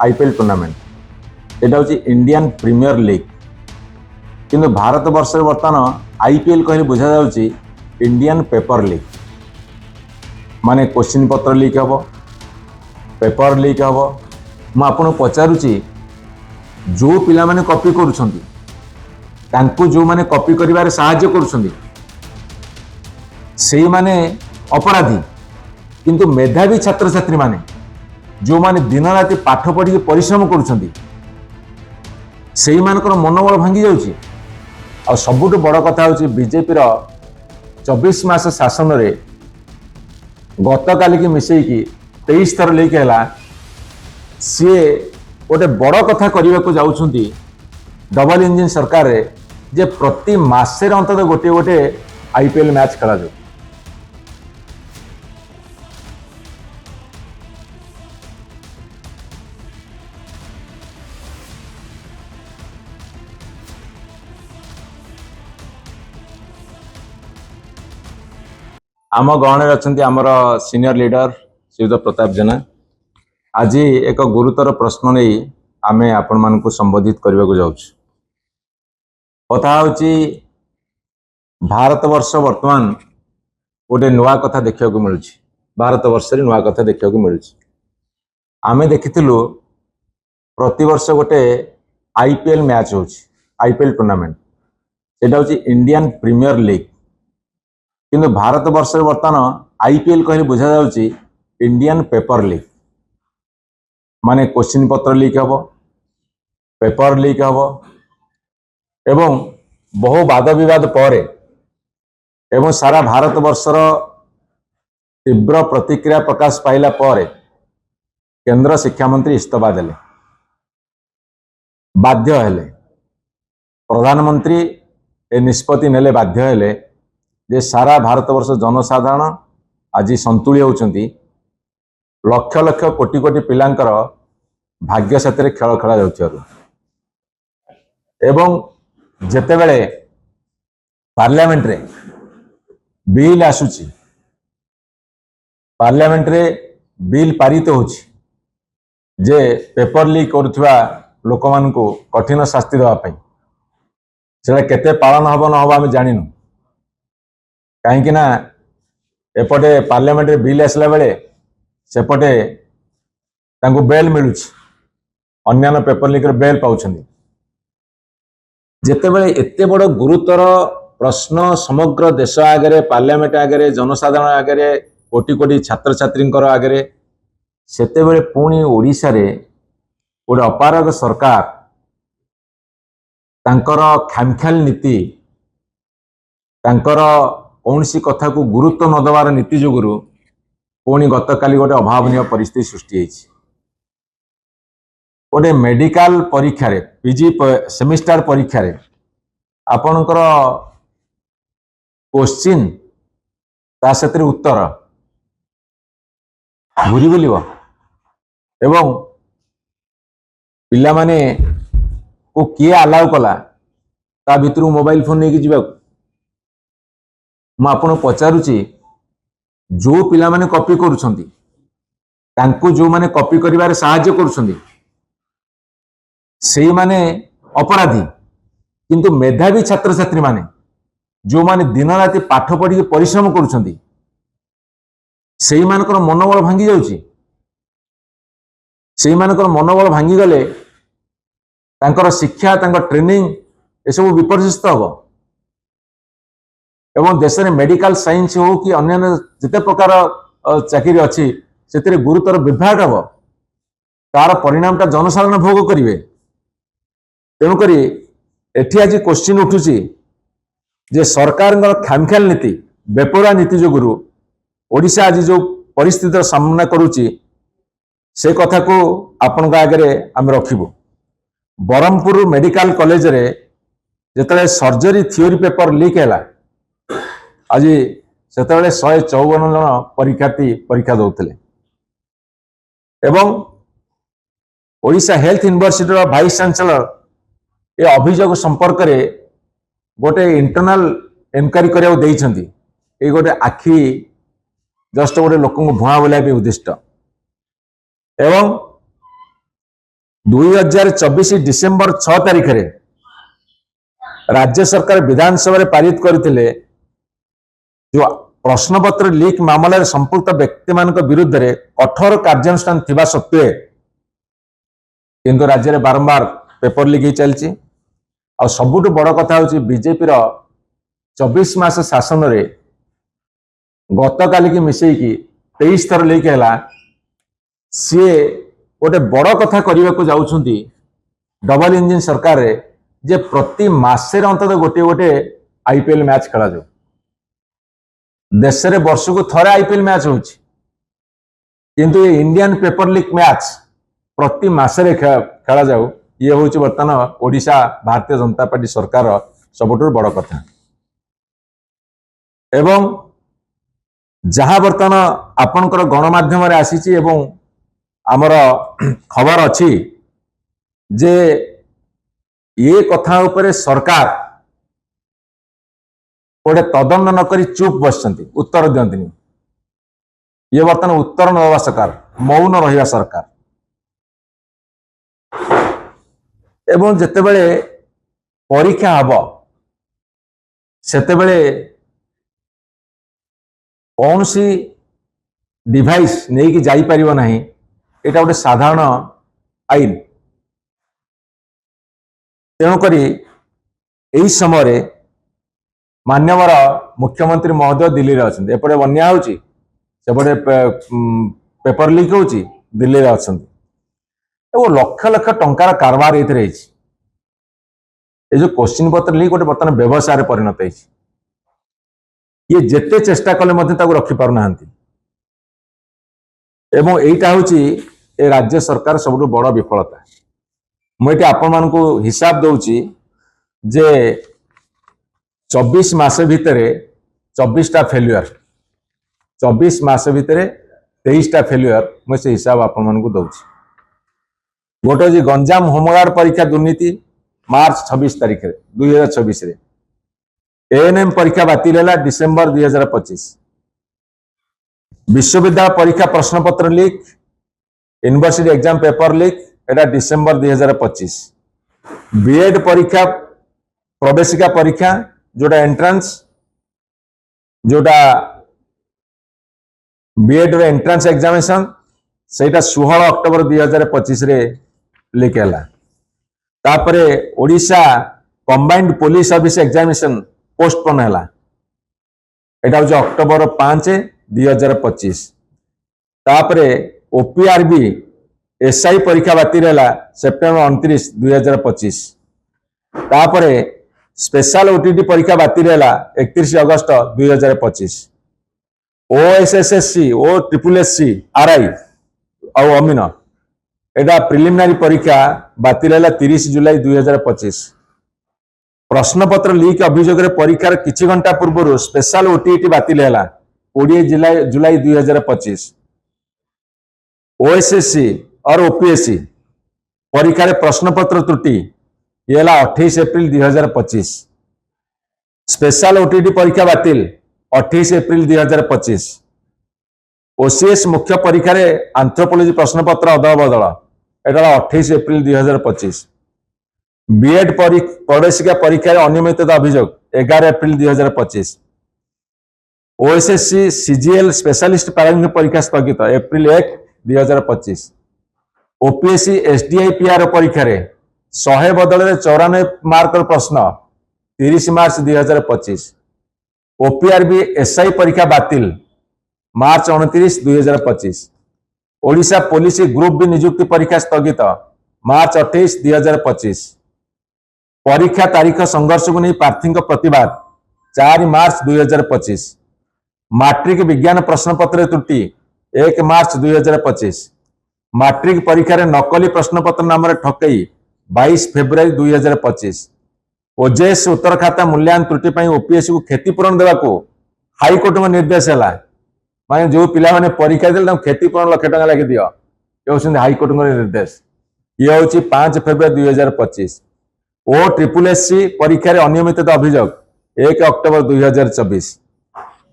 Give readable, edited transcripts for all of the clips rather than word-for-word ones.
IPL tournament एटा हूँ Indian premiere league किंतु भारत वर्ष बर्तमान आईपीएल कहले बुझा जाउची इंडियन पेपर लीग माने क्वेश्चन पत्र लीक हम पेपर लीक हम मु आपन पचारुची जो पिला माने कॉपी करूछंती तांको जो माने कॉपी करिवारे सहाय्य करूछंती सेही माने अपराधी किंतु मेधावी छात्र छात्री माने जो माने दिन राति पाठ पढ़ी परिश्रम करूछंती सेही मानकर मनोबल भांगी जाउची आ सबुठ बड़ कथा हूँ बीजेपी 24 मास शासन रे गत काली की मिसेकी 23 थर लेके हला सी गोटे बड़ कथा करने को जाउछंती डबल इंजिन सरकार रे जे प्रति मासे अंतत गोटे गोटे आईपीएल मैच खेला जाऊ। आम गहण अच्छा आमर सीनियर लीडर श्रीयुत प्रताप जेना आज एक गुरुतर प्रश्न नहीं आम आपण मानक संबोधित करने को जाऊँ। कथा हूँ भारत वर्ष वर्तमान गोटे नुआ कथा देखा मिलूँ भारत वर्ष नुआ कथा देखा मिलूँ आम देखिलु प्रति वर्ष गोटे आईपीएल मैच हो आईपीएल टूर्नामेंट एटा हूँ इंडियन प्रीमियर लीग किंतु भारत वर्ष बर्तमान आईपीएल कहले बुझा जाउची इंडियन पेपर लीग माने क्वेश्चन पत्र लीक हम पेपर लीक हम एवं बहु वाद विवाद पर एवं सारा भारत वर्षर तीव्र प्रतिक्रिया प्रकाश पाइला पर केंद्र शिक्षा मंत्री इस्तीफा देले बाध्य हेले प्रधानमंत्री ए निष्पत्ति नेले बाध्य हेले जे सारा भारत वर्ष जनसाधारण आज संतुली होउछंती लक्ष लक्ष कोटि कोटि पिलांकर भाग्य साथी खेल खेला जाउछारु एवं जेतेबेले पार्लियामेंट रे बिल आसुची पार्लियामेंट रे बिल पारित होउची जे पेपर लीक करुवा लोक मानकु कठिन शास्ति देवा पई सेटा केते पालन हबो न हबो आमे जानिनु कहीं ना एपटे पार्लियामेंट रे बिल आसला बेले सेपटे तांको बेल मिलूँ अन्य पेपर लीक बेल पाउछंदी जेतेबेले एते बड़ गुरुतर प्रश्न समग्र देश आगे पार्लियामेंट आगे जनसाधारण आगे कोटि कोटि छात्र छात्री आगे सेतेबेले पुणी ओडिशा रे गोटे अपारग सरकार तांकर खामख्याल नीति तांकर कौन सी कथा को गुरुत्व न देवार नीति जोगुरु पुणी गत काली गोटे अभावनीय परिस्थिति सृष्टि गोटे मेडिकल परीक्षा रे पीजी सेमिस्टर परीक्षा रे आपणकर क्वेश्चन ता सतिर उत्तर घूरी बुलिव एवं पिला माने को किए अलाउ कला ता भितर मोबाइल फोन नहीं जीवा मुझे पचारुची जो पिला माने कॉपी करूछंती तांको जो माने कॉपी करिवारे सहाय्य करूछंती सेही माने अपराधी किंतु मेधावी छात्र छात्री माने जो माने दिन राति पाठ पढ़ी परिश्रम करूछंती सेही मानकर मनोबल भांगी जाउची सेही मानकर मनोबल भांगी गले तांकर शिक्षा तांकर ट्रेनिंग ए सब विपर्यस्त हबो एवं देश में मेडिकल साइंस हो कि अन्य जिते प्रकार चाकरी अच्छी से गुरुतर विभाग हम तार परिणामटा जनसाधारण भोग करेंगे तेणुक एटी आज क्वेश्चन उठुची जे सरकार खामख्याल नीति बेपरा नीति जोगुरु ओडिशा आज जो परिस्थितिर सामना करुची से कथा को आपण आगे आम रखिबु। ब्रह्मपुर मेडिकल कॉलेज रे जेतले सर्जरी थ्योरी पेपर लीक हैला आज से 154 जन परीक्षार्थी परीक्षा दौले एवं Odisha health university vice chancellor ए अभियोग संपर्क में गोटे इंटरनाल एनक्वारी करने गोटे आखि जस्ट गोटे लोक भुआ बोलिया भी उद्दिष्ट एवं 2024 डिसेंबर 6 तारीख रे राज्य सरकार विधानसभा पारित करथिले जो प्रश्नपत्र लीक मामला संपुक्त व्यक्ति मान विरुद्ध रे कठोर कार्यानुष्ठान थिबा सत्वे किंतु राज्य में बारंबार पेपर लीक ही चलती आ सबुठ बड़ कथा हूँ बीजेपी 24 मास शासन रे गत काली की मिसेकी 23 थर लीक है सी गोटे बड़ कथा करने को जाउछंती डबल इंजिन सरकार रे जे प्रति मासे अंतत गोटे गोटे आईपीएल मैच खेला जाऊ देश रे वर्ष को थरे आईपीएल मैच होची किंतु ये इंडियन पेपर लीक मैच प्रति मासरे खेला जाऊ ये हूँ बर्तमान ओडिशा भारतीय जनता पार्टी सरकार सबुठ बड़ कथा एवं जहाँ बर्तमान आपणकर गणमाध्यम आसी आमर खबर अच्छी जे ये कथा उपरे सरकार गोटे तदंत नक चुप बस उत्तर दिंती ये बर्तमान उत्तर नवा सरकार मौन रहा सरकार एवं जितेबले परीक्षा हम सेतेबले कौन सी डिवाइस नहीं कि जाई परिबो नहीं एटा गोटे साधारण आईन तेणुक यही समय मान्यवर मुख्यमंत्री महोदय दिल्ली रे अछंती एपटे बन्या होची सेपटे पेपर लीक होची दिल्ली रे अछंती एवं लक्ष लक्ष टंकार कारबार ये जो क्वेश्चन पत्र लीक गोटे बर्तमान व्यवसाय परिणत होती ये जेते चेष्टा कले रखी पार ना एवं यहीटा हूँ राज्य सरकार सबुठ बड़ विफलता मुझे आपण मान हिसाब दौची जे 24 मास भितर 24टा फेल्युअर 24 मास भितर 23टा फेल्युअर मुझे हिसाब आपण मान दौची गोटे जी गंजाम होमगार्ड परीक्षा दुर्नीति मार्च 26 तारीख 2026 रे एएनएम परीक्षा बातिल है डिसेम्बर 2025 विश्वविद्यालय परीक्षा प्रश्नपत्र leak university exam paper leak एटा डिसेम्बर 2025 बीएड परीक्षा प्रवेशिका परीक्षा जोटा एंट्रांस जोटा बीएड रे एंट्रांस एग्जामिनेशन सेटा 16 अक्टोबर 2025 रे लीक है तापरे Odisha combined police service examination postpone है एटा हूँ अक्टोबर 5 2025 तापरे ओपीआरबी एसआई परीक्षा बातिल है सेप्टेम्बर 29 2025 तापरे स्पेशल ओटीटी परीक्षा बातिल है 31 अगस्त 2025 ओएसएसएससी ओ ट्रिपलएससी आरआई और अमीन एटा प्रिलिमिनारी परीक्षा बातिल है 30 जुलाई 2025 प्रश्नपत्र लीक अभियोग परीक्षार किछि घंटा पूर्व स्पेशल ओटीटी बातिल है 20 जुलाई 2025 ओएसएससी और ओपीएससी परीक्षार प्रश्नपत्र त्रुटि ये 28 अप्रैल 2025 स्पेशल ओटीटी परीक्षा बातिल 28 अप्रैल 2025 ओसीएस मुख्य परीक्षार आंथ्रोपोलॉजी प्रश्नपत्र अदल बदल एटा 28 अप्रैल 2025 बीएड प्रवेशिका परीक्षा अनियमितता अभियोग 11 अप्रैल 2025 ओएसएससी सीजीएल स्पेशलिस्ट पैरामेडिक परीक्षा स्थगित एप्रिल 1 2025 ओपीएससी एसडीआई पीआर परीक्षा 100 बदल 94 मार्क प्रश्न 30 मार्च 2025 ओपीआरबी एसआई परीक्षा बातिल मार्च 29 2025 ओडिशा पुलिस ग्रुप बी नियुक्ति परीक्षा स्थगित मार्च 28 2025 परीक्षा तारीख संघर्ष को नहीं प्रार्थी प्रतिवाद 4 मार्च 2025 मैट्रिक विज्ञान प्रश्नपत्र त्रुटि 1 मार्च 2025 मैट्रिक परीक्षा नकली प्रश्नपत्र नाम ठकई 22 फेब्रुआरी 2025 ओजेएस उत्तर खाता मूल्यांकन त्रुटि ओपीएससी को क्षतिपूरण देवाको हाईकोर्ट में निर्देश है माने जो पिला माने परीक्षा दे क्षतिपूरण लाख टका लगे दियो ये हूँ हाईकोर्ट निर्देश ये हूँ 5 फेब्रुआरी 2025 ओ ट्रिपलएससी परीक्षा अनियमितता अभियोग 1 अक्टोबर 2024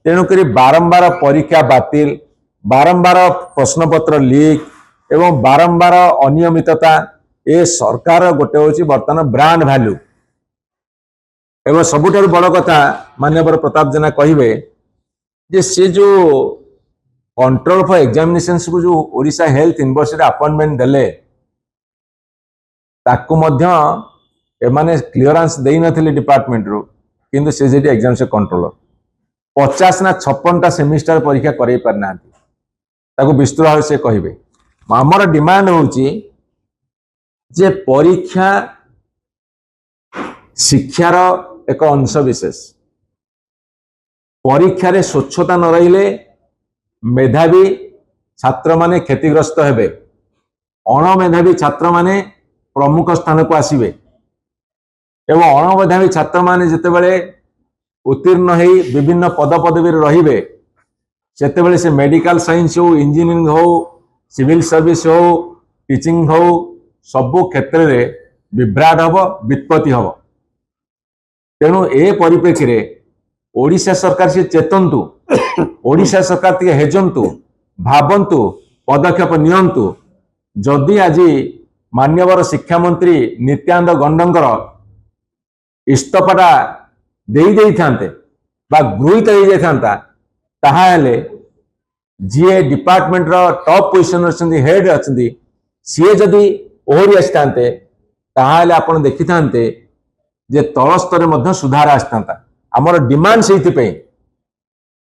तेणुक बारंबार परीक्षा बातिल बारंबार प्रश्नपत्र लीक एवं बारंबार अनियमितता ए सरकार गोटे हूँ बर्तमान ब्रांड भैल्यू एवं सबुठ बड़ कथा माननीय प्रताप जेना कहे जे सी जो कंट्रोल फॉर एग्जामिनेशंस को जो ओडिशा हेल्थ यूनिवर्सिटी अपॉइंटमेंट देले ताकू मध्य एमाने क्लीयरेंस देई नथिले डिपार्टमेंट रो किंतु से जेडी एग्जाम से कंट्रोलर 50 ना 56टा सेमिस्टर परीक्षा करई पारना ताकू विस्तृत भाव से कहिबे हमर डिमांड होची जे परीक्षा शिक्षार एक अंश विशेष परीक्षा रे स्वच्छता न रहिले मेधावी छात्र माने क्षतिग्रस्त हेबे अण मेधावी छात्र माने प्रमुख स्थान को आसीबे एवं अण मेधावी छात्र माने जेतेबेले उत्तीर्ण हो विभिन्न पद पदवी रहिबे सेतेबेले से मेडिकल साइंस हो इंजीनियरिंग हो सिविल सर्विस हो टीचिंग हो सबु क्षेत्र रे विभ्राट हब वित्पत्ति हब तेणु ए परिप्रेक्षी रे ओडिशा सरकार से चेतंतु ओडिशा सरकार ती हेजंतु भावंतु पदक्षेप नियंतु जदि आज मान्यवर शिक्षा मंत्री नित्यानंद गंडंकर इस्तफाटा दे थांते बा गृहीत हो जाता ताहाले जी डिपार्टमेंट रो टॉप पोजिशन अच्छी हेड अच्छी सी जदि ओहरी आसते ताहाले आपण देखि थांते जे तल स्तर में सुधार आसता आमर डिमांड से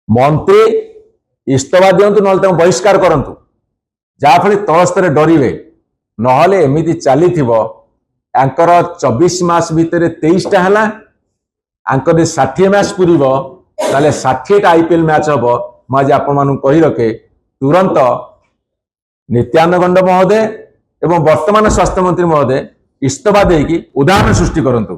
मंत्री इस्तफा दिंतु ना बहिष्कार करंतु जाफल तल स्तर डरिवे नहले एमिति चली 24 मास भितर 23टा है आंकर 60 मैच पूरब ताले 60टा आईपीएल मैच हम मुझे आपण कही रखे तुरंत नित्यानंद गंड महोदय एवं वर्तमान स्वास्थ्य मंत्री महोदय इस्तफा देकी उदाहरण सृष्टि करंतु।